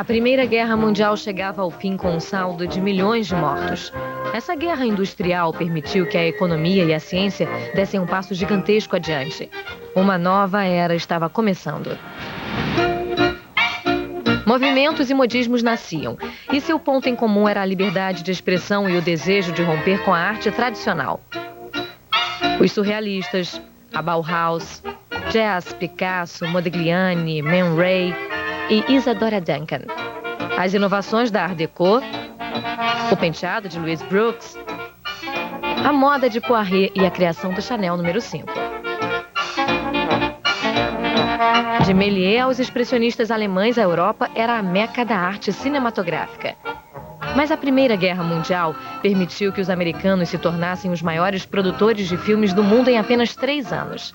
Primeira Guerra Mundial chegava ao fim com um saldo de milhões de mortos. Essa guerra industrial permitiu que a economia e a ciência dessem um passo gigantesco adiante. Uma nova era estava começando. Movimentos e modismos nasciam, e seu ponto em comum era a liberdade de expressão e o desejo de romper com a arte tradicional. Os surrealistas, a Bauhaus, Jazz, Picasso, Modigliani, Man Ray e Isadora Duncan. As inovações da Art Deco, o penteado de Louis Brooks, a moda de Poiret e a criação do Chanel número 5. De Méliès aos expressionistas alemães, a Europa era a meca da arte cinematográfica. Mas a Primeira Guerra Mundial permitiu que os americanos se tornassem os maiores produtores de filmes do mundo em apenas 3 anos.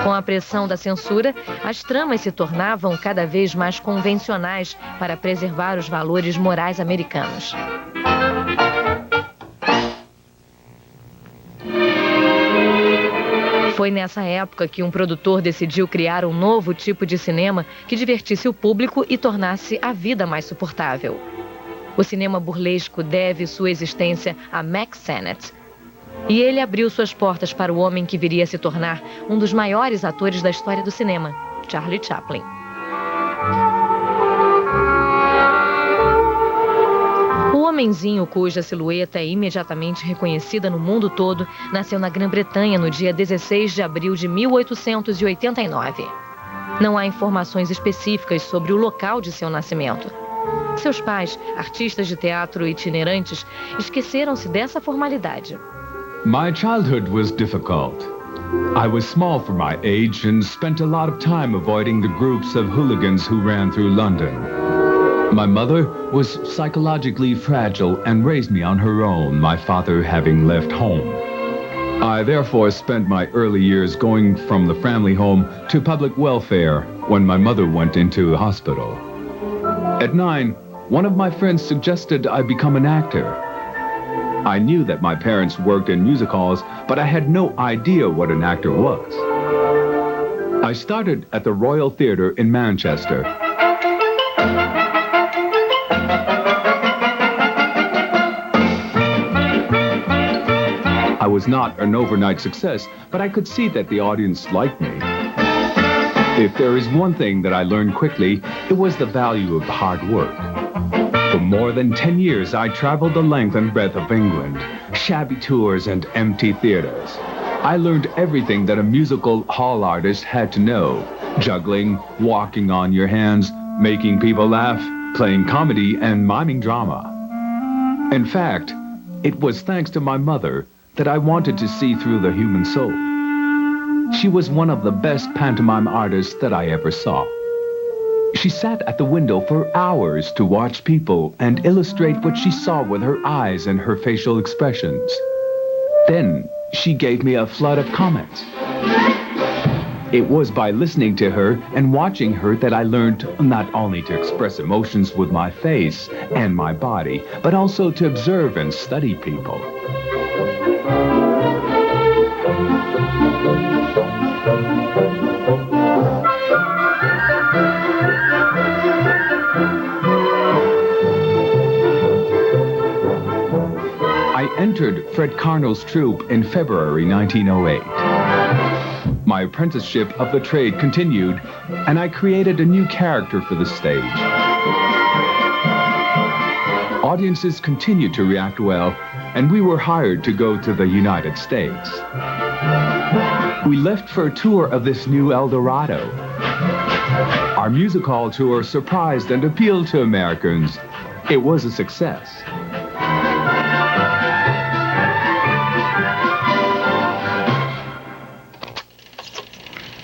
Com a pressão da censura, as tramas se tornavam cada vez mais convencionais para preservar os valores morais americanos. Foi nessa época que um produtor decidiu criar um novo tipo de cinema que divertisse o público e tornasse a vida mais suportável. O cinema burlesco deve sua existência a Mack Sennett. E ele abriu suas portas para o homem que viria a se tornar um dos maiores atores da história do cinema, Charlie Chaplin. O homenzinho cuja silhueta é imediatamente reconhecida no mundo todo nasceu na Grã-Bretanha no dia 16 de abril de 1889. Não há informações específicas sobre o local de seu nascimento. Seus pais, artistas de teatro itinerantes, esqueceram-se dessa formalidade. My childhood was difficult. I was small for my age and spent a lot of time avoiding the groups of hooligans who ran through London. My mother was psychologically fragile and raised me on her own, my father having left home. I therefore spent my early years going from the family home to public welfare when my mother went into the hospital. At 9, one of my friends suggested I become an actor. I knew that my parents worked in music halls, but I had no idea what an actor was. I started at the Royal Theatre in Manchester. I was not an overnight success, but I could see that the audience liked me. If there is one thing that I learned quickly, it was the value of hard work. For more than 10 years, I traveled the length and breadth of England, shabby tours and empty theaters. I learned everything that a musical hall artist had to know: juggling, walking on your hands, making people laugh, playing comedy, and miming drama. In fact, it was thanks to my mother that I wanted to see through the human soul. She was one of the best pantomime artists that I ever saw. She sat at the window for hours to watch people and illustrate what she saw with her eyes and her facial expressions. Then she gave me a flood of comments. It was by listening to her and watching her that I learned not only to express emotions with my face and my body, but also to observe and study people. I entered Fred Carnell's troupe in February 1908. My apprenticeship of the trade continued, and I created a new character for the stage. Audiences continued to react well, and we were hired to go to the United States. We left for a tour of this new El Dorado. Our music hall tour surprised and appealed to Americans. It was a success.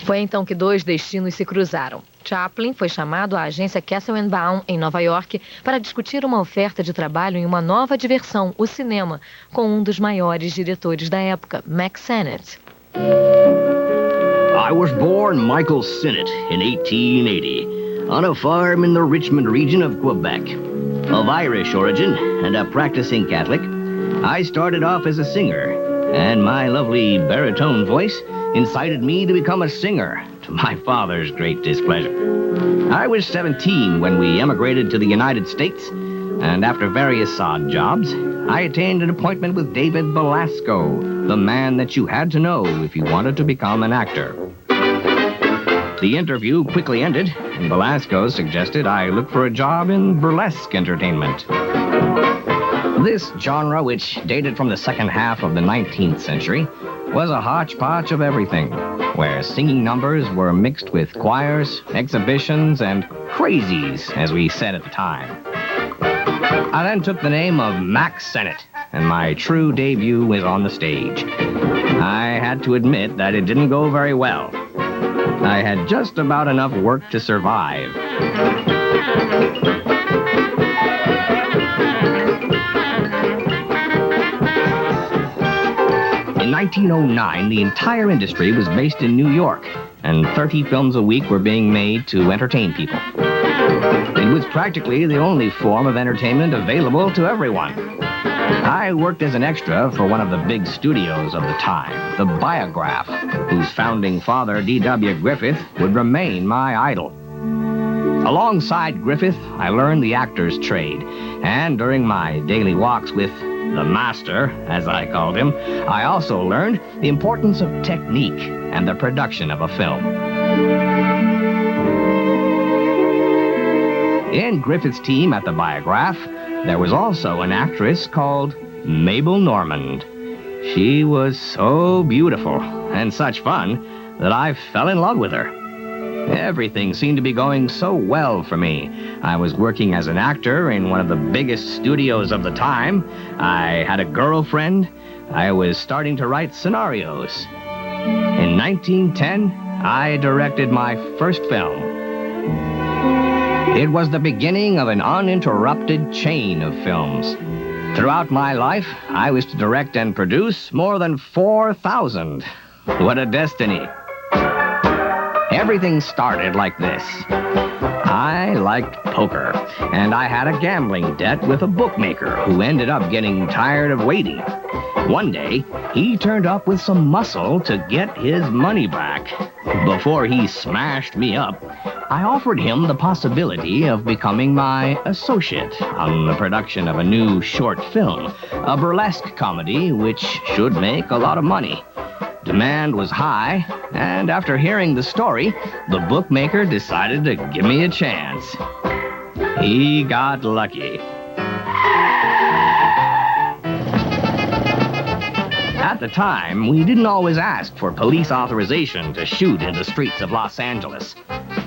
Foi então que 2 destinos se cruzaram. Chaplin foi chamado à agência Castle & Baum, em Nova York, para discutir uma oferta de trabalho em uma nova diversão, o cinema, com um dos maiores diretores da época, Mack Sennett. I was born Michael Sennett in 1880 on a farm in the Richmond region of Quebec. Of Irish origin and a practicing Catholic, I started off as a singer, and my lovely baritone voice incited me to become a singer, to my father's great displeasure. I was 17 when we emigrated to the United States, and after various odd jobs, I attained an appointment with David Belasco, the man that you had to know if you wanted to become an actor. The interview quickly ended, and Belasco suggested I look for a job in burlesque entertainment. This genre, which dated from the second half of the 19th century, was a hodgepodge of everything, where singing numbers were mixed with choirs, exhibitions, and crazies, as we said at the time. I then took the name of Mack Sennett, and my true debut was on the stage. I had to admit that it didn't go very well. I had just about enough work to survive. In 1909, the entire industry was based in New York, and 30 films a week were being made to entertain people. It was practically the only form of entertainment available to everyone. I worked as an extra for one of the big studios of the time, the Biograph, whose founding father, D.W. Griffith, would remain my idol. Alongside Griffith, I learned the actor's trade, and during my daily walks with the master, as I called him, I also learned the importance of technique and the production of a film. In Griffith's team at the Biograph, there was also an actress called Mabel Normand. She was so beautiful and such fun that I fell in love with her. Everything seemed to be going so well for me. I was working as an actor in one of the biggest studios of the time. I had a girlfriend. I was starting to write scenarios. In 1910, I directed my first film. It was the beginning of an uninterrupted chain of films. Throughout my life, I was to direct and produce more than 4,000. What a destiny. Everything started like this. I liked poker, and I had a gambling debt with a bookmaker who ended up getting tired of waiting. One day, he turned up with some muscle to get his money back. Before he smashed me up, I offered him the possibility of becoming my associate on the production of a new short film, a burlesque comedy which should make a lot of money. Demand was high, and after hearing the story, the bookmaker decided to give me a chance. He got lucky. At the time, we didn't always ask for police authorization to shoot in the streets of Los Angeles.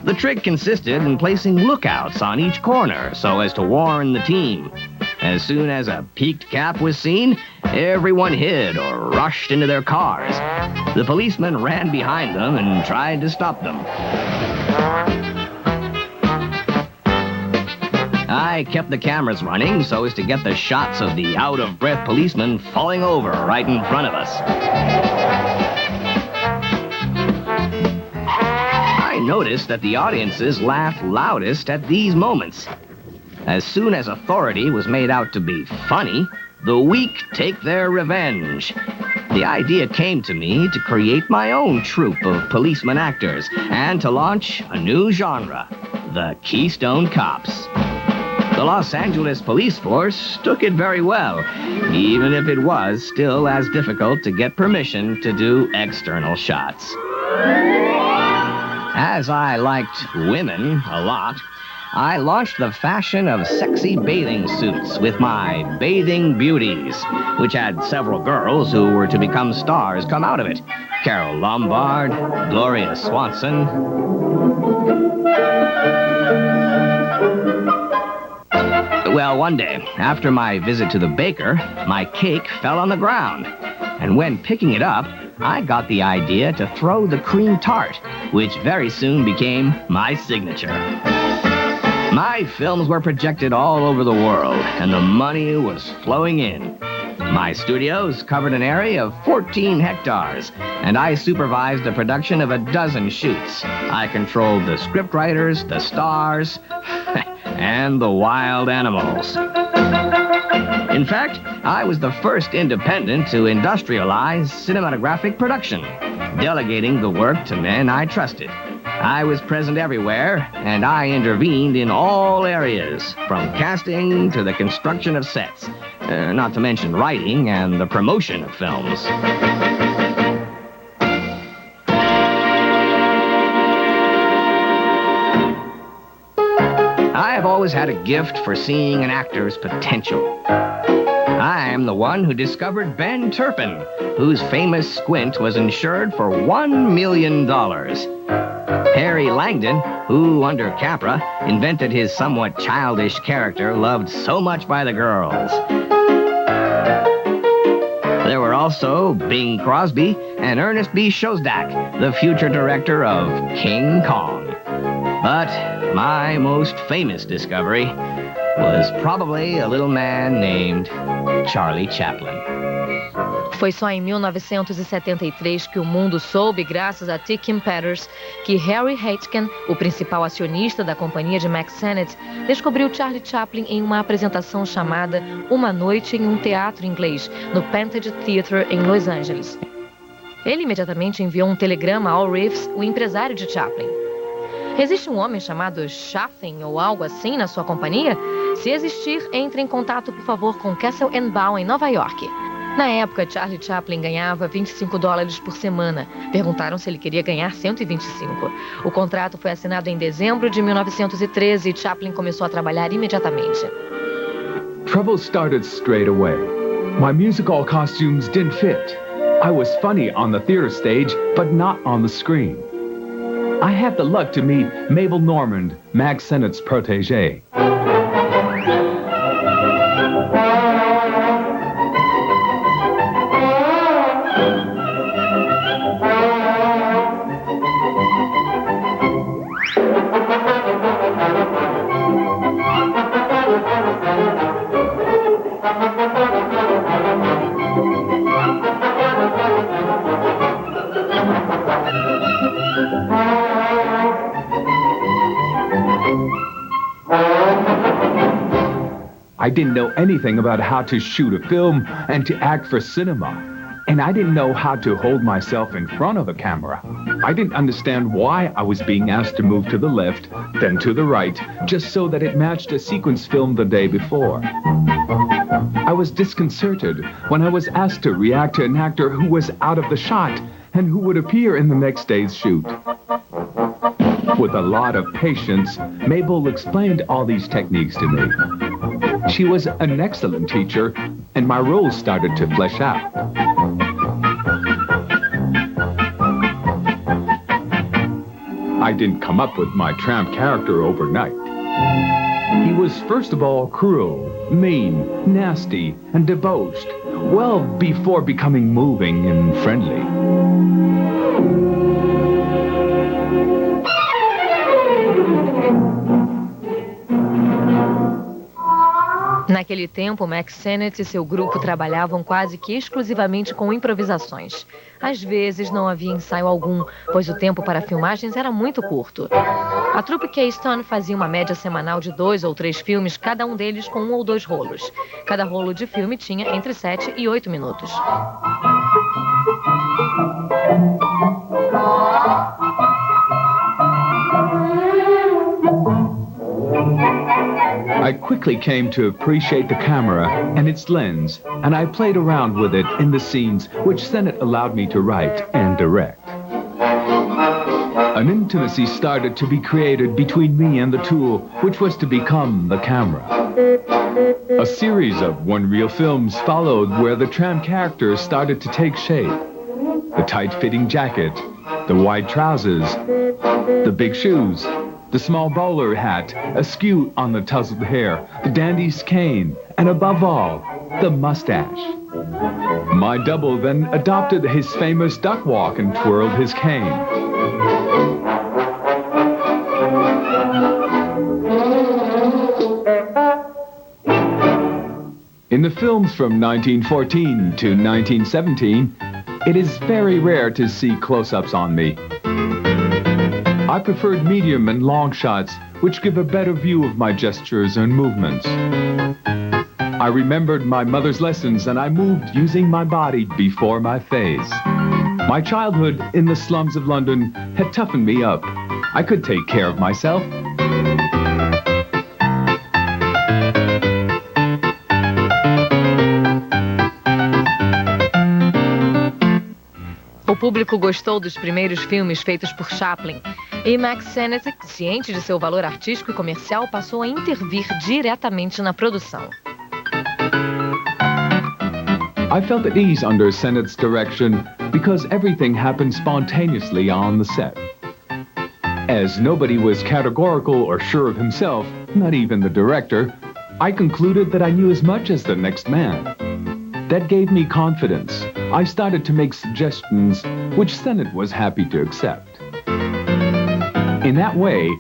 The trick consisted in placing lookouts on each corner so as to warn the team. As soon as a peaked cap was seen, everyone hid or rushed into their cars. The policemen ran behind them and tried to stop them. I kept the cameras running so as to get the shots of the out-of-breath policemen falling over right in front of us. I noticed that the audiences laughed loudest at these moments. As soon as authority was made out to be funny, the weak take their revenge. The idea came to me to create my own troupe of policeman actors and to launch a new genre, the Keystone Cops. The Los Angeles police force took it very well, even if it was still as difficult to get permission to do external shots. As I liked women a lot, I launched the fashion of sexy bathing suits with my Bathing Beauties, which had several girls who were to become stars come out of it. Carole Lombard, Gloria Swanson. Well, one day, after my visit to the baker, my cake fell on the ground. And when picking it up, I got the idea to throw the cream tart, which very soon became my signature. My films were projected all over the world, and the money was flowing in. My studios covered an area of 14 hectares, and I supervised the production of a dozen shoots. I controlled the scriptwriters, the stars, and the wild animals. In fact, I was the first independent to industrialize cinematographic production, delegating the work to men I trusted. I was present everywhere, and I intervened in all areas, from casting to the construction of sets, not to mention writing and the promotion of films. I have always had a gift for seeing an actor's potential. I am the one who discovered Ben Turpin, whose famous squint was insured for $1 million. Harry Langdon, who, under Capra, invented his somewhat childish character loved so much by the girls. There were also Bing Crosby and Ernest B. Shostak, the future director of King Kong. But my most famous discovery was probably a little man named Charlie Chaplin. Foi só em 1973 que o mundo soube, graças a T. Kim Peters, que Harry Hatkin, o principal acionista da companhia de Mack Sennett, descobriu Charlie Chaplin em uma apresentação chamada Uma Noite em um Teatro Inglês, no Pantage Theatre, em Los Angeles. Ele imediatamente enviou um telegrama ao Reeves, o empresário de Chaplin. Existe um homem chamado Chaplin ou algo assim na sua companhia? Se existir, entre em contato, por favor, com Castle & Bow, em Nova York. Na época, Charlie Chaplin ganhava $25 por semana. Perguntaram se ele queria ganhar 125. O contrato foi assinado em dezembro de 1913 e Chaplin começou a trabalhar imediatamente. Trouble started straight away. My music hall costumes didn't fit. I was funny on the theater stage, but not on the screen. I had the luck to meet Mabel Normand, Mack Sennett's protégé. I didn't know anything about how to shoot a film and to act for cinema. And I didn't know how to hold myself in front of a camera. I didn't understand why I was being asked to move to the left, then to the right, just so that it matched a sequence filmed the day before. I was disconcerted when I was asked to react to an actor who was out of the shot and who would appear in the next day's shoot. With a lot of patience, Mabel explained all these techniques to me. She was an excellent teacher, and my role started to flesh out. I didn't come up with my tramp character overnight. He was first of all cruel, mean, nasty, and debauched, well before becoming moving and friendly. Naquele tempo, Mack Sennett e seu grupo trabalhavam quase que exclusivamente com improvisações. Às vezes não havia ensaio algum, pois o tempo para filmagens era muito curto. A trupe Keystone fazia uma média semanal de 2 ou 3 filmes, cada um deles com 1 ou 2 rolos. Cada rolo de filme tinha entre 7 e 8 minutos. I quickly came to appreciate the camera and its lens, and I played around with it in the scenes which Sennett allowed me to write and direct. An intimacy started to be created between me and the tool, which was to become the camera. A series of one-reel films followed where the tramp characters started to take shape. The tight-fitting jacket, the wide trousers, the big shoes, the small bowler hat, askew on the tousled hair, the dandy's cane, and above all, the mustache. My double then adopted his famous duck walk and twirled his cane. In the films from 1914 to 1917, it is very rare to see close-ups on me. I preferred medium and long shots, which give a better view of my gestures and movements. I remembered my mother's lessons and I moved using my body before my face. My childhood in the slums of London had toughened me up. I could take care of myself. O público gostou dos primeiros filmes feitos por Chaplin e Mack Sennett, ciente de seu valor artístico e comercial, passou a intervir diretamente na produção. I felt at ease under Sennett's direction because everything happened spontaneously on the set. As nobody was categorical or sure of himself, not even the director, I concluded that I knew as much as the next man. That gave me confidence. I started to make suggestions which Sennett was happy to accept. In that way,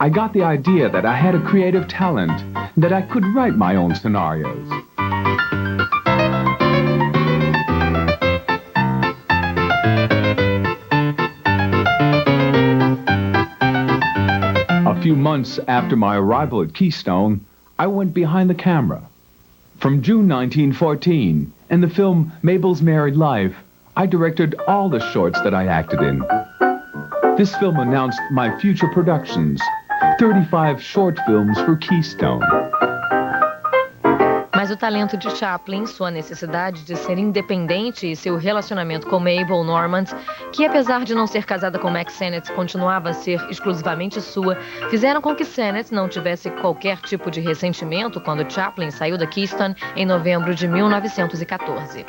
I got the idea that I had a creative talent, that I could write my own scenarios. A few months after my arrival at Keystone, I went behind the camera. From June 1914, in the film Mabel's Married Life, I directed all the shorts that I acted in. This film announced my future productions, 35 short films for Keystone. Mas o talento de Chaplin, sua necessidade de ser independente e seu relacionamento com Mabel Normand, que apesar de não ser casada com Mack Sennett, continuava a ser exclusivamente sua, fizeram com que Sennett não tivesse qualquer tipo de ressentimento quando Chaplin saiu da Keystone em novembro de 1914.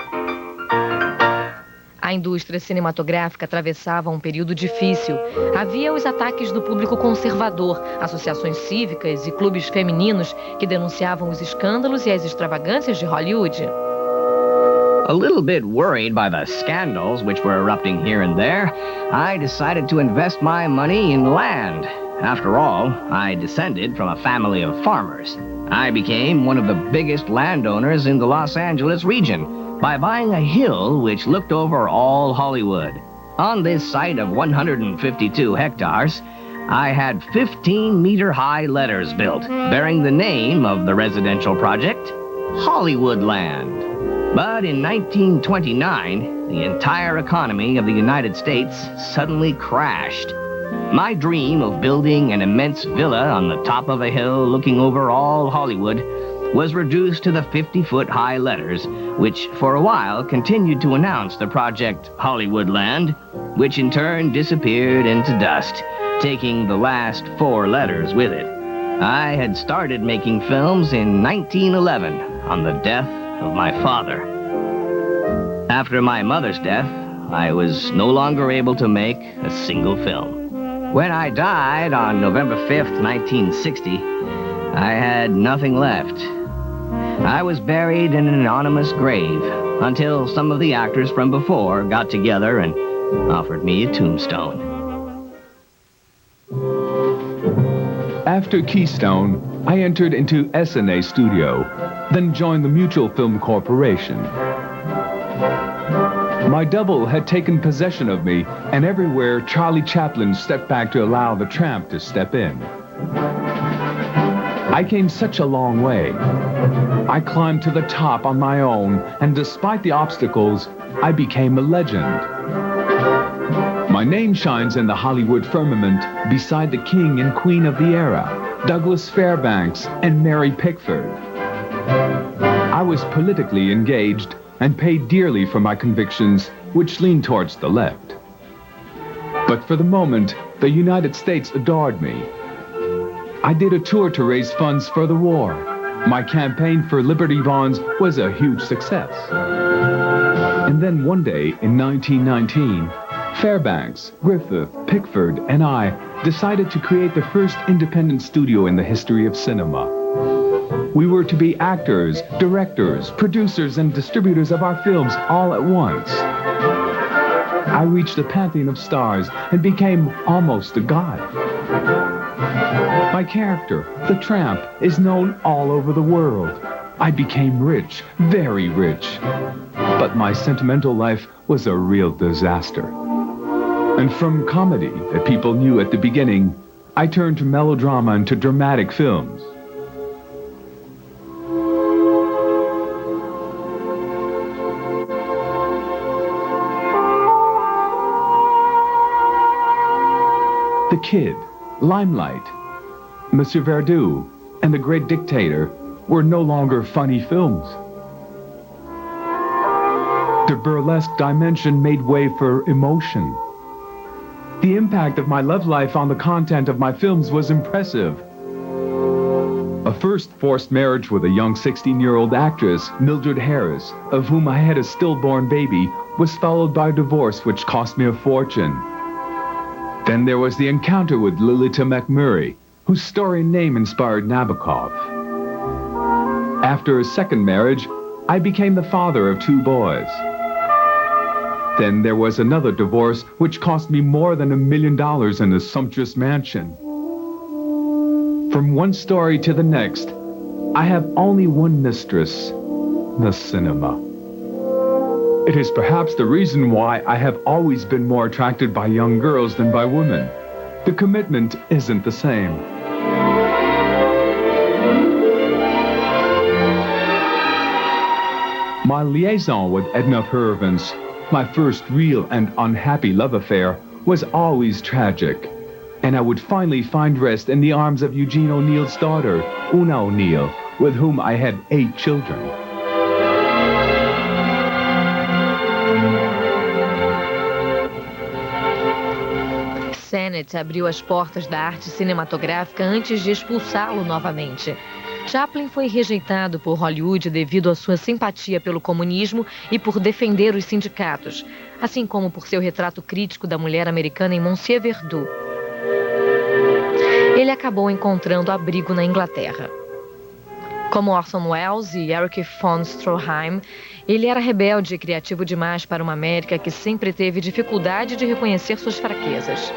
A indústria cinematográfica atravessava um período difícil. Havia os ataques do público conservador, associações cívicas e clubes femininos que denunciavam os escândalos e as extravagâncias de Hollywood. A little bit worried by the scandals which were erupting here and there, I decided to invest my money in land. After all, I descended from a family of farmers. I became one of the biggest landowners in the Los Angeles region by buying a hill which looked over all Hollywood. On this site of 152 hectares, I had 15-meter-high letters built, bearing the name of the residential project, Hollywood Land. But in 1929, the entire economy of the United States suddenly crashed. My dream of building an immense villa on the top of a hill looking over all Hollywood was reduced to the 50-foot-high letters, which for a while continued to announce the project Hollywood Land, which in turn disappeared into dust, taking the last 4 letters with it. I had started making films in 1911 on the death of my father. After my mother's death, I was no longer able to make a single film. When I died on November 5th, 1960, I had nothing left. I was buried in an anonymous grave until some of the actors from before got together and offered me a tombstone. After Keystone, I entered into S&A Studio, then joined the Mutual Film Corporation. My double had taken possession of me, and everywhere Charlie Chaplin stepped back to allow the tramp to step in. I came such a long way. I climbed to the top on my own, and despite the obstacles, I became a legend. My name shines in the Hollywood firmament beside the king and queen of the era, Douglas Fairbanks and Mary Pickford. I was politically engaged and paid dearly for my convictions, which leaned towards the left. But for the moment, the United States adored me. I did a tour to raise funds for the war. My campaign for Liberty bonds was a huge success. And then one day in 1919, Fairbanks, Griffith, Pickford, and I decided to create the first independent studio in the history of cinema. We were to be actors, directors, producers, and distributors of our films all at once. I reached the pantheon of stars and became almost a god. My character, the tramp, is known all over the world. I became rich, very rich. But my sentimental life was a real disaster. And from comedy that people knew at the beginning, I turned to melodrama and to dramatic films. The Kid, Limelight, Monsieur Verdoux, and The Great Dictator were no longer funny films. The burlesque dimension made way for emotion. The impact of my love life on the content of my films was impressive. A first forced marriage with a young 16-year-old actress, Mildred Harris, of whom I had a stillborn baby, was followed by a divorce which cost me a fortune. Then there was the encounter with Lilita McMurray, whose story and name inspired Nabokov. After a second marriage, I became the father of 2 boys. Then there was another divorce which cost me more than $1 million in a sumptuous mansion. From one story to the next, I have only one mistress, the cinema. It is perhaps the reason why I have always been more attracted by young girls than by women. The commitment isn't the same. My liaison with Edna Purvins, my first real and unhappy love affair, was always tragic. And I would finally find rest in the arms of Eugene O'Neill's daughter, Una O'Neill, with whom I had 8 children. Sennett abriu as portas da arte cinematográfica antes de expulsá-lo novamente. Chaplin foi rejeitado por Hollywood devido à sua simpatia pelo comunismo e por defender os sindicatos, assim como por seu retrato crítico da mulher americana em Monsieur Verdoux. Ele acabou encontrando abrigo na Inglaterra. Como Orson Welles e Erich von Stroheim, ele era rebelde e criativo demais para uma América que sempre teve dificuldade de reconhecer suas fraquezas.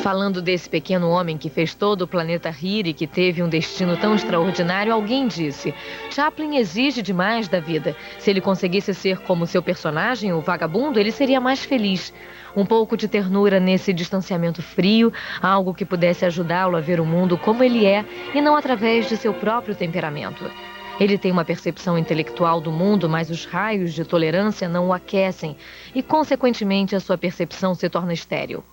Falando desse pequeno homem que fez todo o planeta rir e que teve um destino tão extraordinário, alguém disse: Chaplin exige demais da vida. Se ele conseguisse ser como seu personagem, o vagabundo, ele seria mais feliz. Um pouco de ternura nesse distanciamento frio, algo que pudesse ajudá-lo a ver o mundo como ele é e não através de seu próprio temperamento. Ele tem uma percepção intelectual do mundo, mas os raios de tolerância não o aquecem e, consequentemente, a sua percepção se torna estéril.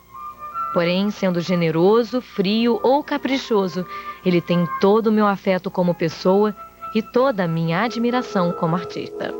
Porém, sendo generoso, frio ou caprichoso, ele tem todo o meu afeto como pessoa e toda a minha admiração como artista.